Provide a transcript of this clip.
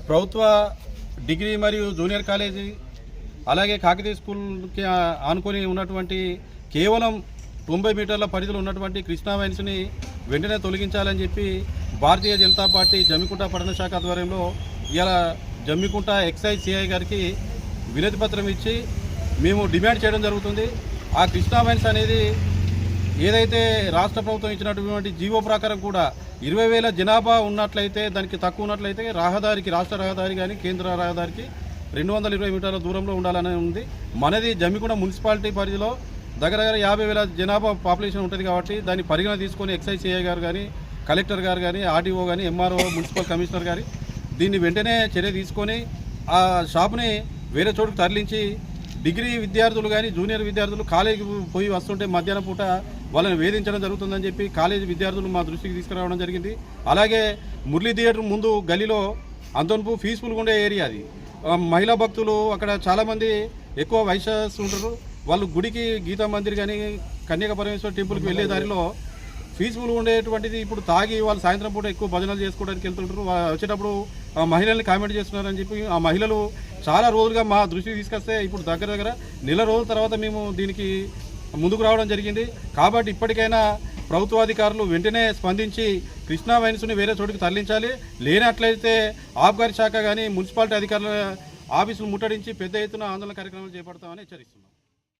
ప్రభుత్వ డిగ్రీ మరియు junior college అలాగే కాకతీయ స్కూల్కి ఆనుకొని ఉన్నటువంటి కేవలం 90 మీటర్ల పరిధిలో ఉన్నటువంటి కృష్ణా వైన్స్ని వెంటనే తొలగించాలని చెప్పి భారతీయ జనతా పార్టీ జమ్మికుంట పట్టణ శాఖ ఆధ్వర్యంలో ఇలా జమ్మికుంట ఎక్సైజ్ సిఐ గారికి వినతి పత్రం ఇచ్చి మేము డిమాండ్ చేయడం జరుగుతుంది. ఆ కృష్ణా వైన్స్ అనేది ఏదైతే రాష్ట్ర ప్రభుత్వం ఇచ్చినటువంటి జీవో ప్రకారం కూడా 20,000 జనాభా ఉన్నట్లయితే దానికి తక్కువ ఉన్నట్లయితే రహదారికి రాష్ట్ర రహదారి కానీ కేంద్ర రహదారికి 220 మీటర్ల దూరంలో ఉండాలని ఉంది. మనది జమ్మికుంట మున్సిపాలిటీ పరిధిలో దగ్గర 50,000 జనాభా పాపులేషన్ ఉంటుంది కాబట్టి దాన్ని పరిగణ తీసుకొని ఎక్సైజ్ సిఐ గారు కానీ కలెక్టర్ గారు కానీ ఆర్డీఓ కానీ ఎంఆర్ఓ మున్సిపల్ కమిషనర్ గారి దీన్ని వెంటనే చర్య తీసుకొని ఆ షాపుని వేరే చోటుకు తరలించి డిగ్రీ విద్యార్థులు కానీ జూనియర్ విద్యార్థులు కాలేజీకి పోయి వస్తుంటే మధ్యాహ్నం పూట వాళ్ళని వేధించడం జరుగుతుందని చెప్పి కాలేజీ విద్యార్థులు మా దృష్టికి తీసుకురావడం జరిగింది. అలాగే మురళీ థియేటర్ ముందు గలీలో అంతోన్పు పీస్ఫుల్గా ఉండే ఏరియా అది. మహిళా భక్తులు అక్కడ చాలామంది ఎక్కువ వైశ్యాస్ ఉంటారు. వాళ్ళు గుడికి గీతా మందిర్ కానీ కన్యక పరమేశ్వర టెంపుల్కి వెళ్ళే దారిలో పీస్ఫుల్గా ఉండేటువంటిది ఇప్పుడు తాగి వాళ్ళు సాయంత్రం పూట ఎక్కువ భజనలు చేసుకోవడానికి వెళ్తుంటారు. వచ్చేటప్పుడు ఆ మహిళల్ని కామెంట్ చేస్తున్నారని చెప్పి ఆ మహిళలు చాలా రోజులుగా మా దృష్టికి తీసుకొస్తే ఇప్పుడు దగ్గర నెల రోజుల తర్వాత మేము దీనికి ముందుకు రావడం జరిగింది. కాబట్టి ఇప్పటికైనా ప్రభుత్వాధికారులు వెంటనే స్పందించి కృష్ణా వైన్స్ని వేరే చోటుకి తరలించాలి. లేనట్లయితే ఆబ్కారీ శాఖ కానీ మున్సిపాలిటీ అధికారుల ఆఫీసులు ముట్టడించి పెద్ద ఎత్తున ఆందోళన కార్యక్రమాలు చేపడతామని హెచ్చరిస్తున్నాం.